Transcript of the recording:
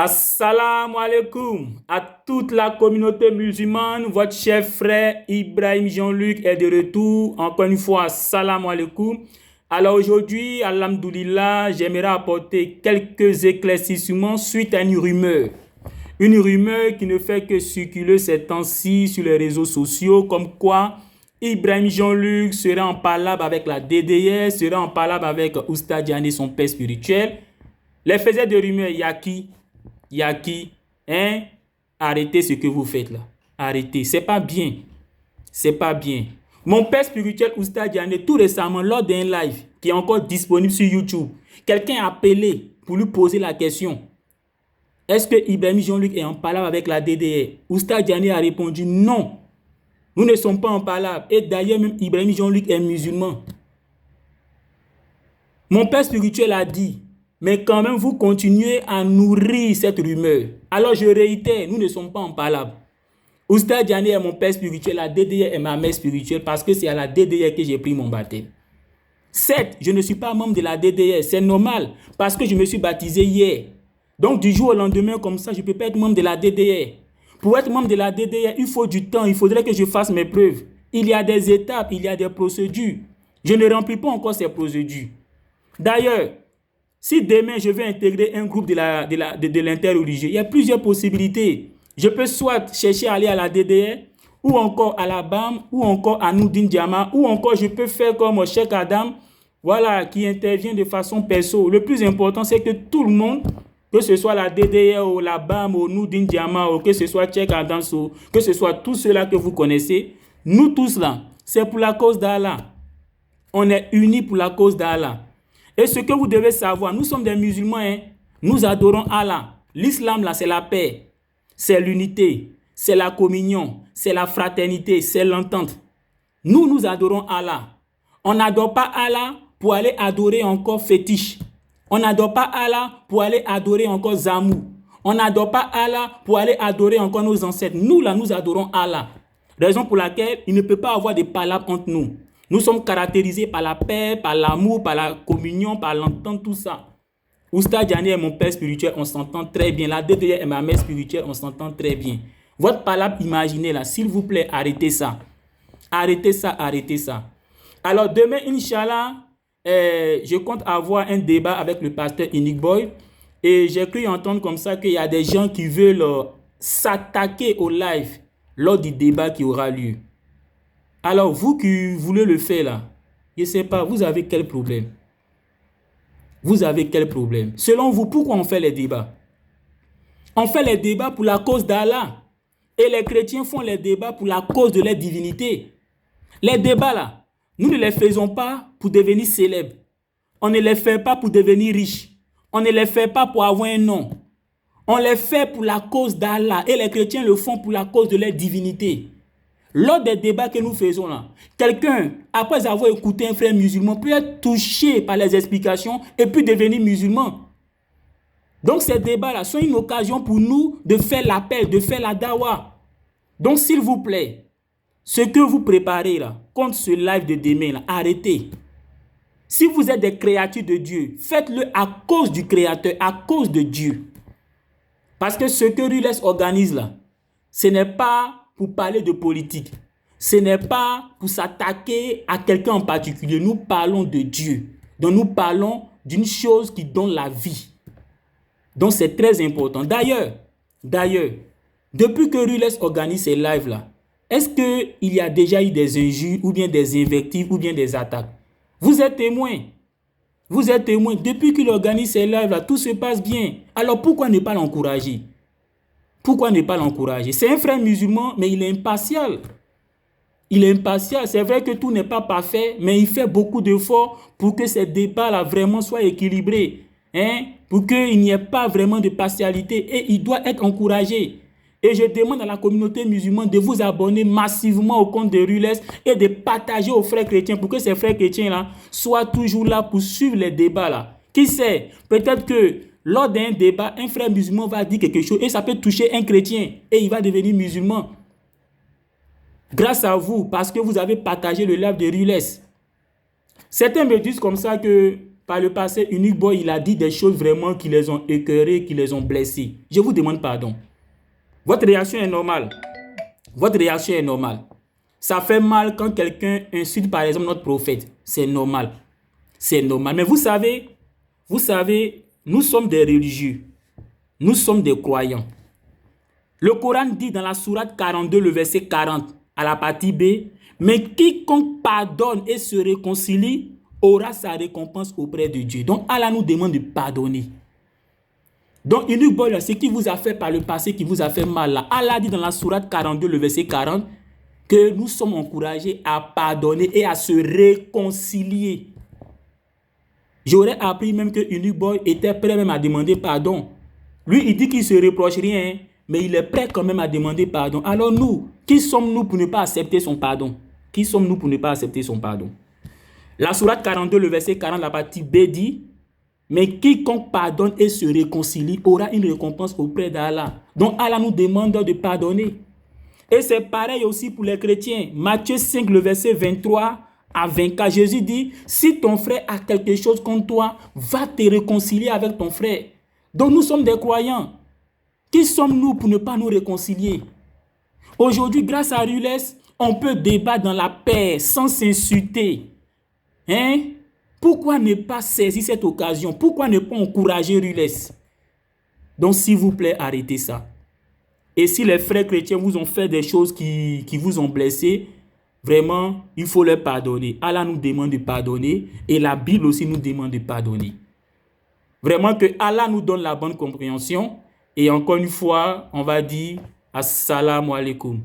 Assalamu alaikum à toute la communauté musulmane. Votre cher frère Ibrahim Jean-Luc est de retour. Encore une fois, assalamu alaikum. Alors aujourd'hui, alhamdoulilah, j'aimerais apporter quelques éclaircissements suite à une rumeur. Une rumeur qui ne fait que circuler ces temps-ci sur les réseaux sociaux, comme quoi Ibrahim Jean-Luc serait en palabre avec la DDS, serait en palabre avec Oustaz Diané, son père spirituel. Les faiseurs de rumeurs, Yaki, hein? Arrêtez ce que vous faites là. Arrêtez, c'est pas bien. C'est pas bien. Mon père spirituel Oustaz Diané, tout récemment, lors d'un live qui est encore disponible sur YouTube, quelqu'un a appelé pour lui poser la question. Est-ce que Ibrahim Jean-Luc est en palabre avec la DDR? Oustaz Diané a répondu non. Nous ne sommes pas en palabre. Et d'ailleurs, même Ibrahim Jean-Luc est musulman. Mon père spirituel a dit, mais quand même, vous continuez à nourrir cette rumeur. Alors, je réitère, nous ne sommes pas en palabre. Oustaz Diané est mon père spirituel, la DDR est ma mère spirituelle parce que c'est à la DDR que j'ai pris mon baptême. Certes, je ne suis pas membre de la DDR, c'est normal parce que je me suis baptisé hier. Donc, du jour au lendemain, comme ça, je ne peux pas être membre de la DDR. Pour être membre de la DDR, il faut du temps, il faudrait que je fasse mes preuves. Il y a des étapes, il y a des procédures. Je ne remplis pas encore ces procédures. D'ailleurs, si demain je veux intégrer un groupe de l'interreligieux, il y a plusieurs possibilités. Je peux soit chercher à aller à la DDR, ou encore à la BAM, ou encore à Noudin Diama, ou encore je peux faire comme Cheikh Adam, voilà, qui intervient de façon perso. Le plus important, c'est que tout le monde, que ce soit la DDR ou la BAM ou Noudin Diama, ou que ce soit Cheikh Adam, que ce soit tous ceux-là que vous connaissez, nous tous là, c'est pour la cause d'Allah. On est unis pour la cause d'Allah. Et ce que vous devez savoir, nous sommes des musulmans, hein? Nous adorons Allah. L'islam, là, c'est la paix, c'est l'unité, c'est la communion, c'est la fraternité, c'est l'entente. Nous adorons Allah. On n'adore pas Allah pour aller adorer encore fétiche. On n'adore pas Allah pour aller adorer encore Zamou. On n'adore pas Allah pour aller adorer encore nos ancêtres. Nous, là, nous adorons Allah. Raison pour laquelle il ne peut pas avoir de palabres entre nous. Nous sommes caractérisés par la paix, par l'amour, par la communion, par l'entente, tout ça. Oustaz Diané est mon père spirituel, on s'entend très bien. La DDR est ma mère spirituelle, on s'entend très bien. Votre palabre imaginez là, s'il vous plaît, arrêtez ça. Arrêtez ça, arrêtez ça. Alors demain, Inch'Allah, je compte avoir un débat avec le pasteur Inic Boy. Et j'ai cru entendre comme ça qu'il y a des gens qui veulent s'attaquer au live lors du débat qui aura lieu. Alors, vous qui voulez le faire là, je ne sais pas, vous avez quel problème? Vous avez quel problème? Selon vous, pourquoi on fait les débats? On fait les débats pour la cause d'Allah. Et les chrétiens font les débats pour la cause de leur divinité. Les débats là, nous ne les faisons pas pour devenir célèbres. On ne les fait pas pour devenir riches. On ne les fait pas pour avoir un nom. On les fait pour la cause d'Allah. Et les chrétiens le font pour la cause de leur divinité. Lors des débats que nous faisons là, quelqu'un, après avoir écouté un frère musulman, peut être touché par les explications et puis devenir musulman. Donc ces débats-là sont une occasion pour nous de faire l'appel, de faire la dawa. Donc s'il vous plaît, ce que vous préparez là, contre ce live de demain là, arrêtez. Si vous êtes des créatures de Dieu, faites-le à cause du Créateur, à cause de Dieu. Parce que ce que Rules organise là, ce n'est pas pour parler de politique. Ce n'est pas pour s'attaquer à quelqu'un en particulier. Nous parlons de Dieu. Donc nous parlons d'une chose qui donne la vie. Donc c'est très important. D'ailleurs, depuis que Rules organise ces lives-là, est-ce qu'il y a déjà eu des injures ou bien des invectives ou bien des attaques? Vous êtes témoin. Vous êtes témoin. Depuis qu'il organise ces lives-là, tout se passe bien. Alors pourquoi ne pas l'encourager? Pourquoi ne pas l'encourager? C'est un frère musulman, mais il est impartial. Il est impartial. C'est vrai que tout n'est pas parfait, mais il fait beaucoup d'efforts pour que ces débats-là vraiment soient équilibrés. Hein? Pour qu'il n'y ait pas vraiment de partialité. Et il doit être encouragé. Et je demande à la communauté musulmane de vous abonner massivement au compte de Rules et de partager aux frères chrétiens pour que ces frères chrétiens-là soient toujours là pour suivre les débats-là. Qui sait? Peut-être que lors d'un débat, un frère musulman va dire quelque chose et ça peut toucher un chrétien et il va devenir musulman. Grâce à vous, parce que vous avez partagé le live de Rules. Certains me disent comme ça que par le passé, Unique Boy, il a dit des choses vraiment qui les ont écœurés, qui les ont blessés. Je vous demande pardon. Votre réaction est normale. Votre réaction est normale. Ça fait mal quand quelqu'un insulte par exemple notre prophète. C'est normal. C'est normal. Mais vous savez, nous sommes des religieux. Nous sommes des croyants. Le Coran dit dans la sourate 42, le verset 40, à la partie B, mais quiconque pardonne et se réconcilie aura sa récompense auprès de Dieu. Donc Allah nous demande de pardonner. Donc Unique Boy, ce qui vous a fait par le passé, qui vous a fait mal là, Allah dit dans la sourate 42, le verset 40, que nous sommes encouragés à pardonner et à se réconcilier. J'aurais appris même que Unique Boy était prêt même à demander pardon. Lui, il dit qu'il ne se reproche rien, mais il est prêt quand même à demander pardon. Alors nous, qui sommes-nous pour ne pas accepter son pardon? Qui sommes-nous pour ne pas accepter son pardon? La sourate 42, le verset 40, la partie B dit, mais quiconque pardonne et se réconcilie aura une récompense auprès d'Allah. Donc Allah nous demande de pardonner. Et c'est pareil aussi pour les chrétiens. Matthieu 5, le verset 23 à 24, Jésus dit, si ton frère a quelque chose contre toi, va te réconcilier avec ton frère. Donc nous sommes des croyants. Qui sommes-nous pour ne pas nous réconcilier? Aujourd'hui, grâce à Rules, on peut débattre dans la paix sans s'insulter. Hein? Pourquoi ne pas saisir cette occasion? Pourquoi ne pas encourager Rules? Donc s'il vous plaît, arrêtez ça. Et si les frères chrétiens vous ont fait des choses qui vous ont blessé, vraiment, il faut leur pardonner. Allah nous demande de pardonner et la Bible aussi nous demande de pardonner. Vraiment que Allah nous donne la bonne compréhension. Et encore une fois, on va dire Assalamu alaikum.